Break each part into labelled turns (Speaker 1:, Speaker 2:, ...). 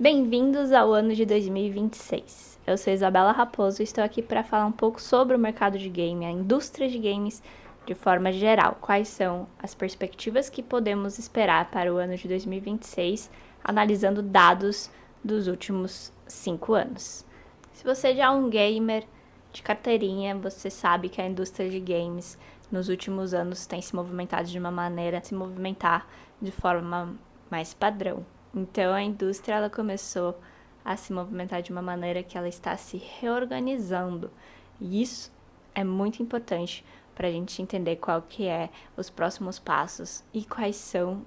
Speaker 1: Bem-vindos ao ano de 2026. Eu sou Isabela Raposo e estou aqui para falar um pouco sobre o mercado de game, a indústria de games de forma geral. Quais são as perspectivas que podemos esperar para o ano de 2026, analisando dados dos últimos 5 anos. Se você já é um gamer de carteirinha, você sabe que a indústria de games nos últimos anos tem se movimentado de uma maneira, se movimentar de forma mais padrão. Então a indústria ela começou a se movimentar de uma maneira que ela está se reorganizando. E isso é muito importante para a gente entender qual que é os próximos passos e quais são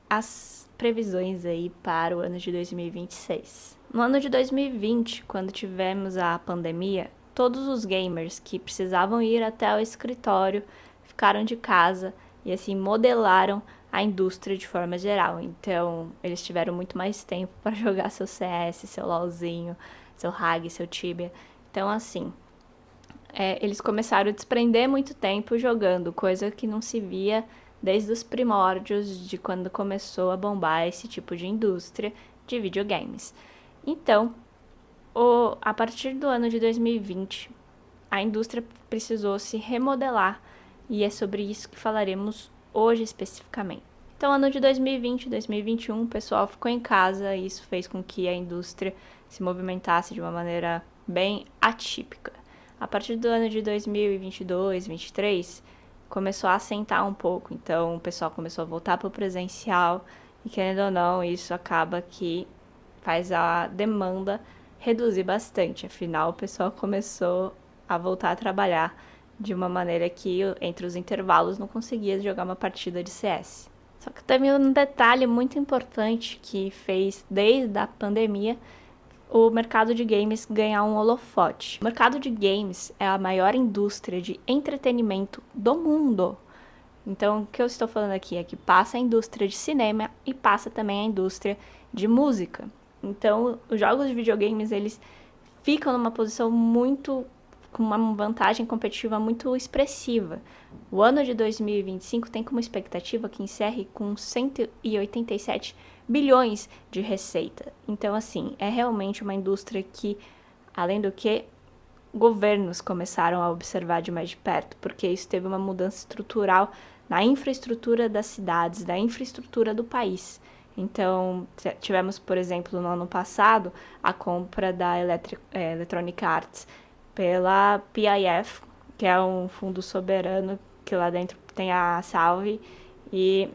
Speaker 1: as previsões aí para o ano de 2026. No ano de 2020, quando tivemos a pandemia, todos os gamers que precisavam ir até o escritório ficaram de casa e assim modelaram a indústria de forma geral. Então, eles tiveram muito mais tempo para jogar seu CS, seu LoLzinho, seu RAG, seu Tibia. Então, assim, eles começaram a desprender muito tempo jogando, coisa que não se via desde os primórdios de quando começou a bombar esse tipo de indústria de videogames. Então, a partir do ano de 2020, a indústria precisou se remodelar e é sobre isso que falaremos hoje especificamente. Então, ano de 2020 e 2021, o pessoal ficou em casa e isso fez com que a indústria se movimentasse de uma maneira bem atípica. A partir do ano de 2022, 2023, começou a assentar um pouco, então o pessoal começou a voltar para o presencial e, querendo ou não, isso acaba que faz a demanda reduzir bastante, afinal o pessoal começou a voltar a trabalhar de uma maneira que entre os intervalos não conseguia jogar uma partida de CS. Só que teve um detalhe muito importante que fez desde a pandemia o mercado de games ganhar um holofote. O mercado de games é a maior indústria de entretenimento do mundo. Então, o que eu estou falando aqui é que passa a indústria de cinema e passa também a indústria de música. Então, os jogos de videogames, eles ficam numa posição com uma vantagem competitiva muito expressiva. O ano de 2025 tem como expectativa que encerre com 187 bilhões de receita. Então, assim, é realmente uma indústria que, além do que, governos começaram a observar de mais de perto, porque isso teve uma mudança estrutural na infraestrutura das cidades, da infraestrutura do país. Então, tivemos, por exemplo, no ano passado, a compra da Electronic Arts pela PIF, que é um fundo soberano, que lá dentro tem a Salve, e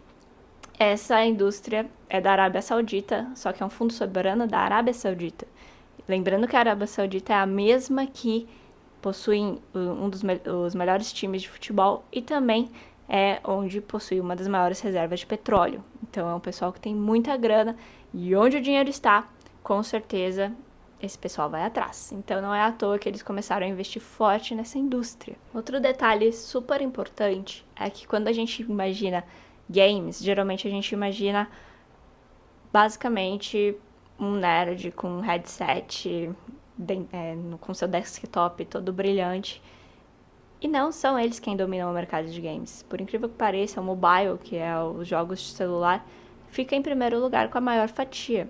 Speaker 1: essa indústria é da Arábia Saudita, só que é um fundo soberano da Arábia Saudita. Lembrando que a Arábia Saudita é a mesma que possui os melhores times de futebol e também é onde possui uma das maiores reservas de petróleo. Então é um pessoal que tem muita grana e onde o dinheiro está, com certeza esse pessoal vai atrás. Então não é à toa que eles começaram a investir forte nessa indústria. Outro detalhe super importante é que quando a gente imagina games, geralmente a gente imagina basicamente um nerd com um headset, com seu desktop todo brilhante. E não são eles quem dominam o mercado de games. Por incrível que pareça, o mobile, que é os jogos de celular, fica em primeiro lugar com a maior fatia.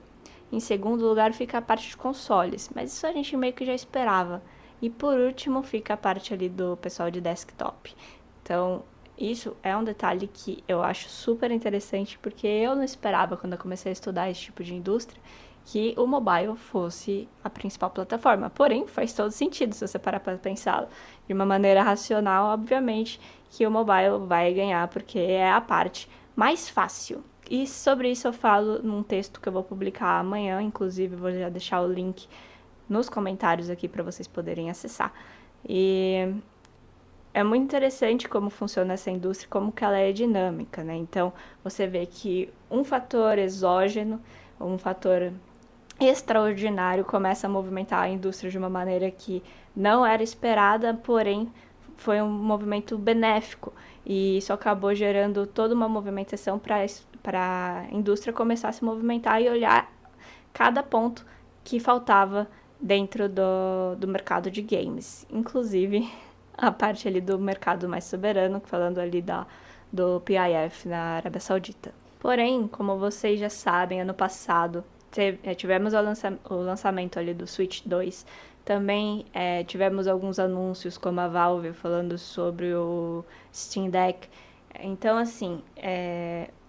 Speaker 1: Em segundo lugar fica a parte de consoles, mas isso a gente meio que já esperava. E por último fica a parte ali do pessoal de desktop. Então, isso é um detalhe que eu acho super interessante, porque eu não esperava, quando eu comecei a estudar esse tipo de indústria, que o mobile fosse a principal plataforma. Porém, faz todo sentido se você parar para pensá-lo. De uma maneira racional, obviamente, que o mobile vai ganhar, porque é a parte mais fácil. E sobre isso eu falo num texto que eu vou publicar amanhã, inclusive vou já deixar o link nos comentários aqui para vocês poderem acessar. E é muito interessante como funciona essa indústria, como que ela é dinâmica, né? Então, você vê que um fator exógeno, um fator extraordinário começa a movimentar a indústria de uma maneira que não era esperada, porém foi um movimento benéfico e isso acabou gerando toda uma movimentação para a indústria começar a se movimentar e olhar cada ponto que faltava dentro do mercado de games, inclusive a parte ali do mercado mais soberano, falando ali do PIF na Arábia Saudita. Porém, como vocês já sabem, ano passado tivemos o lançamento ali do Switch 2. Também tivemos alguns anúncios, como a Valve falando sobre o Steam Deck. Então, assim,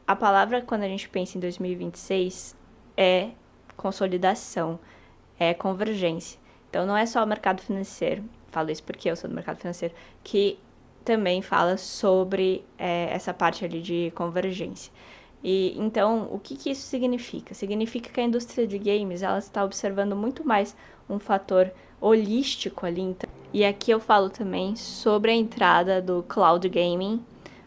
Speaker 1: a palavra quando a gente pensa em 2026 é consolidação, é convergência. Então, não é só o mercado financeiro, falo isso porque eu sou do mercado financeiro, que também fala sobre essa parte ali de convergência. E então, o que isso significa? Significa que a indústria de games ela está observando muito mais um fator holístico ali. Então, e aqui eu falo também sobre a entrada do cloud gaming,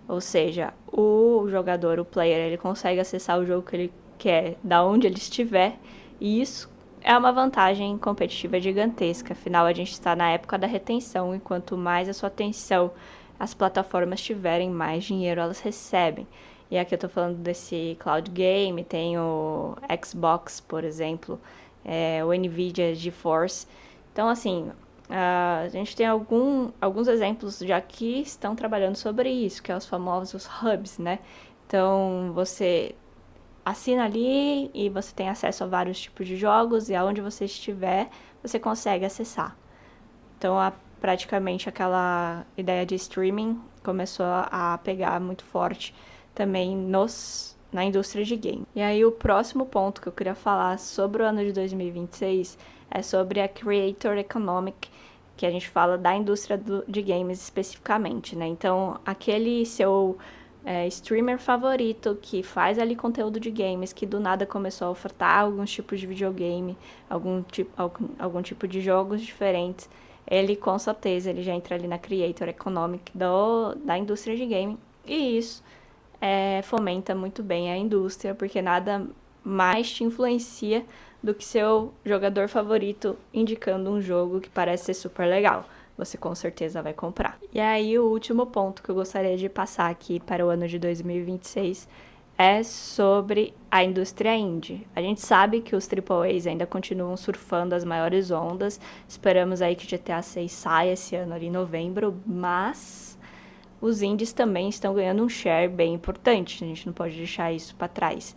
Speaker 1: ou seja, o jogador, o player, ele consegue acessar o jogo que ele quer, da onde ele estiver, e isso é uma vantagem competitiva gigantesca. Afinal, a gente está na época da retenção, e quanto mais a sua atenção as plataformas tiverem, mais dinheiro elas recebem. E aqui eu tô falando desse cloud game, tem o Xbox, por exemplo, o Nvidia GeForce. Então, assim, a gente tem alguns exemplos já que estão trabalhando sobre isso, que é os famosos hubs, né? Então, você assina ali e você tem acesso a vários tipos de jogos e aonde você estiver, você consegue acessar. Então, praticamente aquela ideia de streaming começou a pegar muito forte também na indústria de game. E aí o próximo ponto que eu queria falar sobre o ano de 2026 é sobre a Creator Economic, que a gente fala da indústria de games especificamente, né? Então, aquele seu streamer favorito que faz ali conteúdo de games, que do nada começou a ofertar alguns tipos de videogame, algum tipo de jogos diferentes, ele com certeza ele já entra ali na Creator Economic da indústria de game. E isso fomenta muito bem a indústria, porque nada mais te influencia do que seu jogador favorito indicando um jogo que parece ser super legal. Você com certeza vai comprar. E aí o último ponto que eu gostaria de passar aqui para o ano de 2026 é sobre a indústria indie. A gente sabe que os AAAs ainda continuam surfando as maiores ondas. Esperamos aí que GTA 6 saia esse ano ali em novembro, mas os indies também estão ganhando um share bem importante. A gente não pode deixar isso para trás.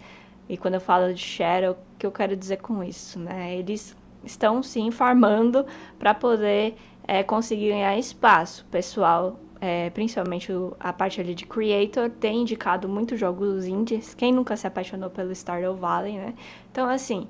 Speaker 1: E quando eu falo de share, o que eu quero dizer com isso, né? Eles estão sim farmando para poder conseguir ganhar espaço. O pessoal, principalmente a parte ali de creator, tem indicado muitos jogos indies. Quem nunca se apaixonou pelo Stardew Valley, né? Então, assim,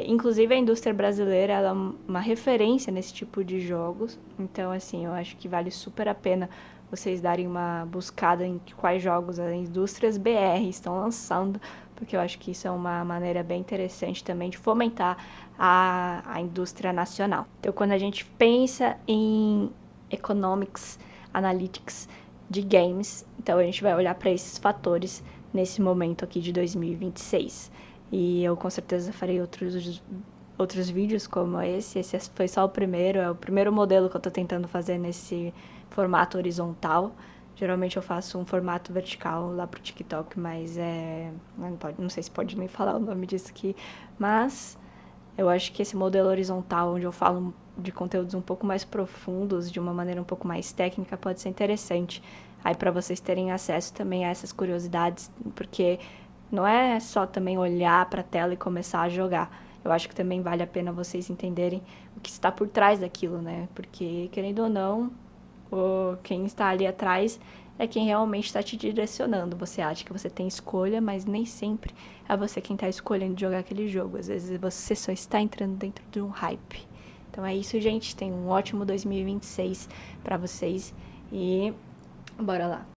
Speaker 1: inclusive a indústria brasileira ela é uma referência nesse tipo de jogos. Então, assim, eu acho que vale super a pena vocês darem uma buscada em quais jogos as indústrias BR estão lançando, porque eu acho que isso é uma maneira bem interessante também de fomentar a indústria nacional. Então, quando a gente pensa em economics, analytics de games, então a gente vai olhar para esses fatores nesse momento aqui de 2026. E eu com certeza farei outros vídeos como esse foi só o primeiro, é o primeiro modelo que eu estou tentando fazer nesse formato horizontal. Geralmente eu faço um formato vertical lá pro TikTok, mas não sei se pode nem falar o nome disso aqui, mas eu acho que esse modelo horizontal, onde eu falo de conteúdos um pouco mais profundos, de uma maneira um pouco mais técnica, pode ser interessante. Aí para vocês terem acesso também a essas curiosidades, porque não é só também olhar para a tela e começar a jogar. Eu acho que também vale a pena vocês entenderem o que está por trás daquilo, né? Porque, querendo ou não, quem está ali atrás é quem realmente está te direcionando. Você acha que você tem escolha, mas nem sempre é você quem está escolhendo jogar aquele jogo. Às vezes você só está entrando dentro de um hype. Então é isso, gente. Tem um ótimo 2026 para vocês e bora lá.